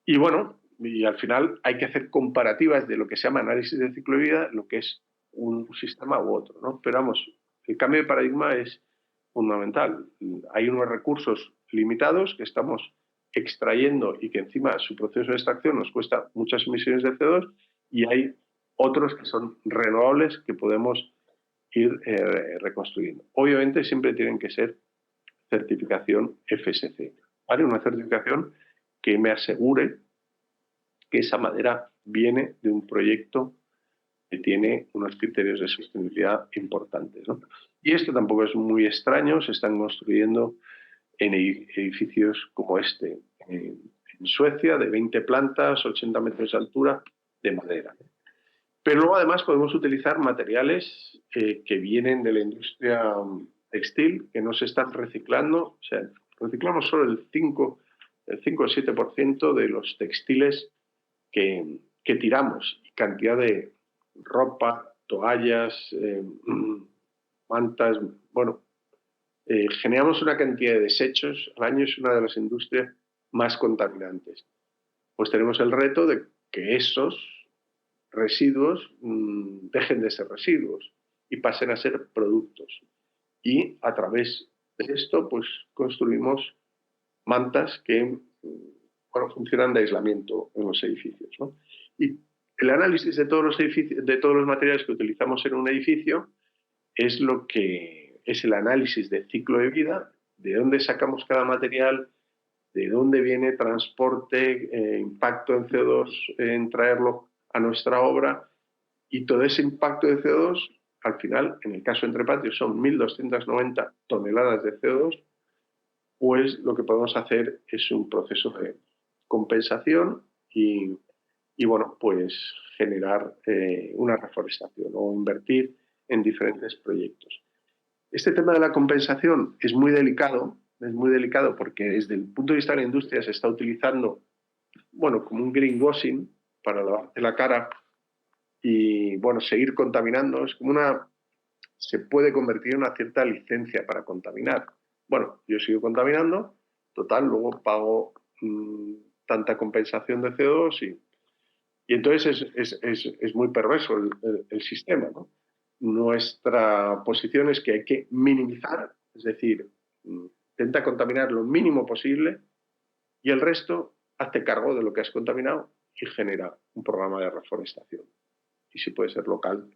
y bueno, y al final hay que hacer comparativas de lo que se llama análisis de ciclo de vida, lo que es un sistema u otro, ¿no? Pero vamos, el cambio de paradigma es fundamental. Hay unos recursos limitados que estamos extrayendo y que encima su proceso de extracción nos cuesta muchas emisiones de CO2 y hay otros que son renovables que podemos ir reconstruyendo. Obviamente siempre tienen que ser certificación FSC, ¿vale? Una certificación que me asegure que esa madera viene de un proyecto que tiene unos criterios de sostenibilidad importantes, ¿no? Y esto tampoco es muy extraño, se están construyendo en edificios como este, en Suecia, de 20 plantas, 80 metros de altura, de madera. Pero luego además podemos utilizar materiales que vienen de la industria textil, que no se están reciclando. O sea, reciclamos solo el 5 o 7% de los textiles que tiramos. Y cantidad de ropa, toallas, mantas, bueno, generamos una cantidad de desechos al año, es una de las industrias más contaminantes. Pues tenemos el reto de que esos residuos dejen de ser residuos y pasen a ser productos. Y a través de esto, pues construimos mantas que bueno, funcionan de aislamiento en los edificios, ¿no? Y el análisis de todos los edificios, de todos los materiales que utilizamos en un edificio es lo que es el análisis de ciclo de vida, de dónde sacamos cada material, de dónde viene transporte, impacto en CO2 en traerlo a nuestra obra, y todo ese impacto de CO2, al final, en el caso de Entrepatios, son 1.290 toneladas de CO2, pues lo que podemos hacer es un proceso de compensación y bueno, pues generar una reforestación o invertir en diferentes proyectos. Este tema de la compensación es muy delicado porque desde el punto de vista de la industria se está utilizando, bueno, como un greenwashing para lavarte la cara y, bueno, seguir contaminando. Es como se puede convertir en una cierta licencia para contaminar. Bueno, yo sigo contaminando, total, luego pago tanta compensación de CO2 y entonces es muy perverso el sistema, ¿no? Nuestra posición es que hay que minimizar, es decir, intenta contaminar lo mínimo posible y el resto hazte cargo de lo que has contaminado y genera un programa de reforestación. Y si puede ser local,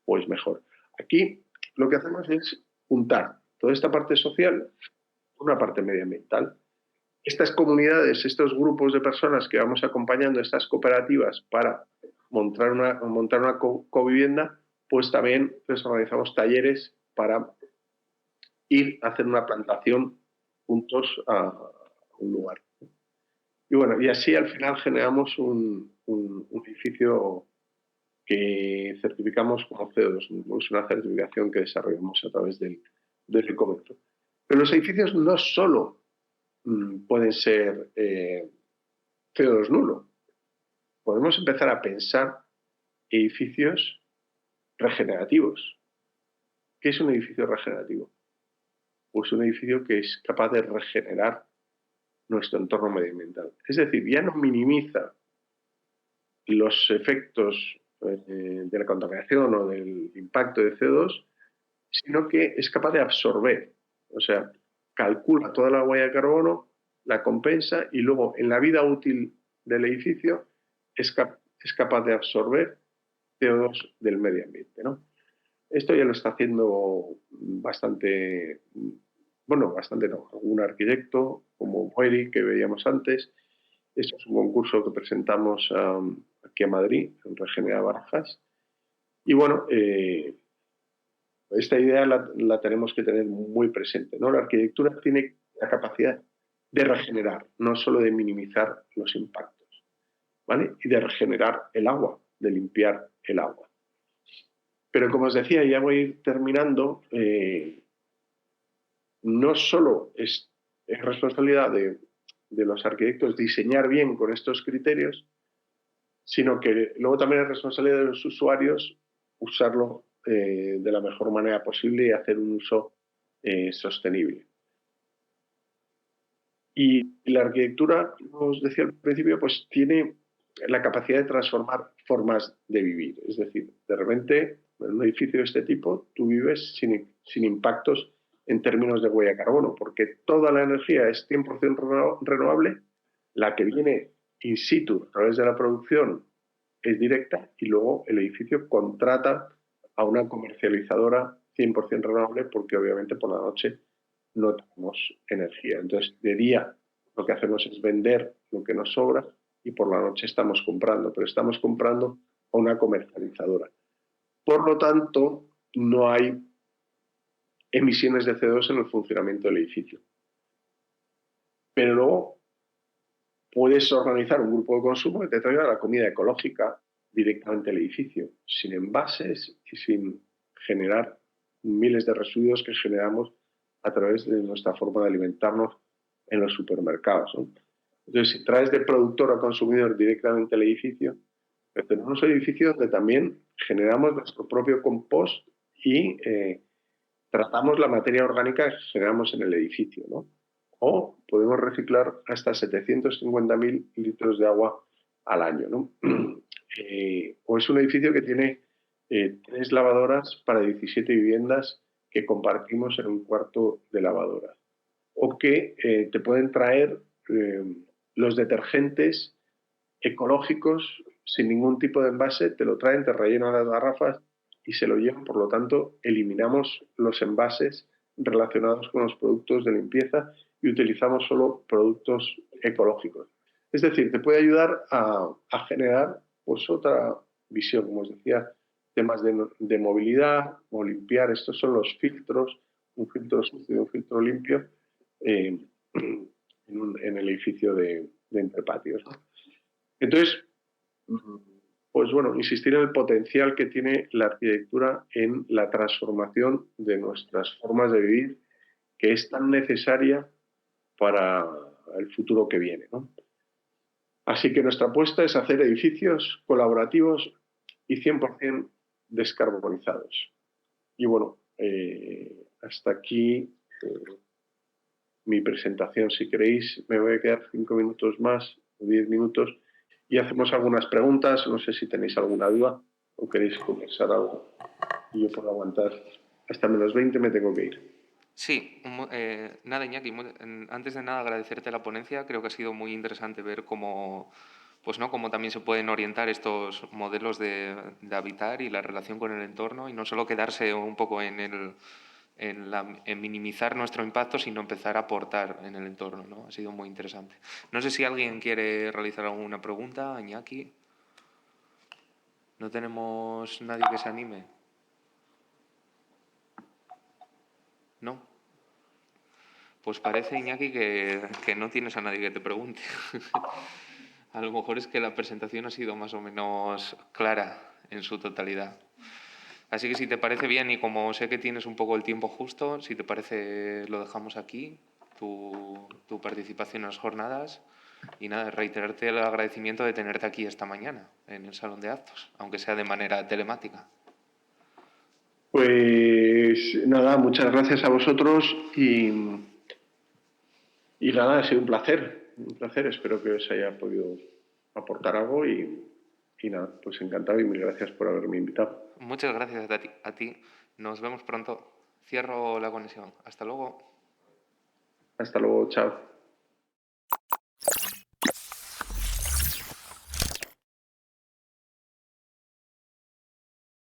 pues mejor. Aquí lo que hacemos es juntar toda esta parte social con una parte medioambiental. Estas comunidades, estos grupos de personas que vamos acompañando, estas cooperativas para montar una covivienda, pues también les organizamos talleres para ir a hacer una plantación juntos a un lugar. Y bueno, y así al final generamos un edificio que certificamos como CO2. Es una certificación que desarrollamos a través del Ecometro. Pero los edificios no solo pueden ser CO2 nulo. Podemos empezar a pensar edificios regenerativos. ¿Qué es un edificio regenerativo? Pues un edificio que es capaz de regenerar nuestro entorno medioambiental. Es decir, ya no minimiza los efectos de la contaminación o del impacto de CO2, sino que es capaz de absorber. O sea, calcula toda la huella de carbono, la compensa y luego en la vida útil del edificio es capaz de absorber CO2 del medio ambiente, ¿no? Esto ya lo está haciendo bastante, bueno, bastante no, un arquitecto como Boeri, que veíamos antes. Esto es un concurso que presentamos aquí a Madrid, en Regenera Barajas. Y bueno, esta idea la tenemos que tener muy presente, ¿no? La arquitectura tiene la capacidad de regenerar, no solo de minimizar los impactos, ¿vale? Y de regenerar el agua, de limpiar el agua. Pero como os decía, ya voy a ir terminando, no solo es responsabilidad de los arquitectos diseñar bien con estos criterios, sino que luego también es responsabilidad de los usuarios usarlo de la mejor manera posible y hacer un uso sostenible. Y la arquitectura, como os decía al principio, pues tiene la capacidad de transformar formas de vivir. Es decir, de repente, en un edificio de este tipo, tú vives sin impactos en términos de huella de carbono, porque toda la energía es 100% renovable, la que viene in situ a través de la producción es directa y luego el edificio contrata a una comercializadora 100% renovable porque obviamente por la noche no tenemos energía. Entonces, de día lo que hacemos es vender lo que nos sobra y por la noche estamos comprando, pero estamos comprando a una comercializadora. Por lo tanto, no hay emisiones de CO2 en el funcionamiento del edificio. Pero luego puedes organizar un grupo de consumo que te traiga la comida ecológica directamente al edificio, sin envases y sin generar miles de residuos que generamos a través de nuestra forma de alimentarnos en los supermercados, ¿no? Entonces, si traes de productor a consumidor directamente al edificio, tenemos un edificio donde también generamos nuestro propio compost y tratamos la materia orgánica que generamos en el edificio, ¿no? O podemos reciclar hasta 750.000 litros de agua al año, ¿no? O es un edificio que tiene 3 lavadoras para 17 viviendas que compartimos en un cuarto de lavadora. O que te pueden traer los detergentes ecológicos sin ningún tipo de envase, te lo traen, te rellenan las garrafas y se lo llevan. Por lo tanto, eliminamos los envases relacionados con los productos de limpieza y utilizamos solo productos ecológicos. Es decir, te puede ayudar a generar pues, otra visión, como os decía, temas de movilidad o limpiar. Estos son los filtros, un filtro sucio y un filtro limpio en el edificio de Entrepatios, ¿no? Entonces, pues bueno, insistir en el potencial que tiene la arquitectura en la transformación de nuestras formas de vivir, que es tan necesaria para el futuro que viene, ¿no? Así que nuestra apuesta es hacer edificios colaborativos y 100% descarbonizados. Y bueno, hasta aquí mi presentación. Si queréis, me voy a quedar 5 minutos más o 10 minutos y hacemos algunas preguntas. No sé si tenéis alguna duda o queréis conversar algo. Y yo puedo aguantar hasta -20, me tengo que ir. Sí, nada, Iñaki, antes de nada agradecerte la ponencia. Creo que ha sido muy interesante ver cómo, pues, ¿no?, cómo también se pueden orientar estos modelos de habitar y la relación con el entorno, y no solo quedarse un poco en minimizar nuestro impacto, sino empezar a aportar en el entorno, ¿no? Ha sido muy interesante. No sé si alguien quiere realizar alguna pregunta, Iñaki. ¿No tenemos nadie que se anime? ¿No? Pues parece, Iñaki, que no tienes a nadie que te pregunte. A lo mejor es que la presentación ha sido más o menos clara en su totalidad. Así que si te parece bien, y como sé que tienes un poco el tiempo justo, si te parece lo dejamos aquí, tu participación en las jornadas. Y nada, reiterarte el agradecimiento de tenerte aquí esta mañana en el Salón de Actos, aunque sea de manera telemática. Pues nada, muchas gracias a vosotros y nada, ha sido un placer, un placer. Espero que os haya podido aportar algo y nada, pues encantado y mil gracias por haberme invitado. Muchas gracias a ti. Nos vemos pronto. Cierro la conexión. Hasta luego. Hasta luego, chao.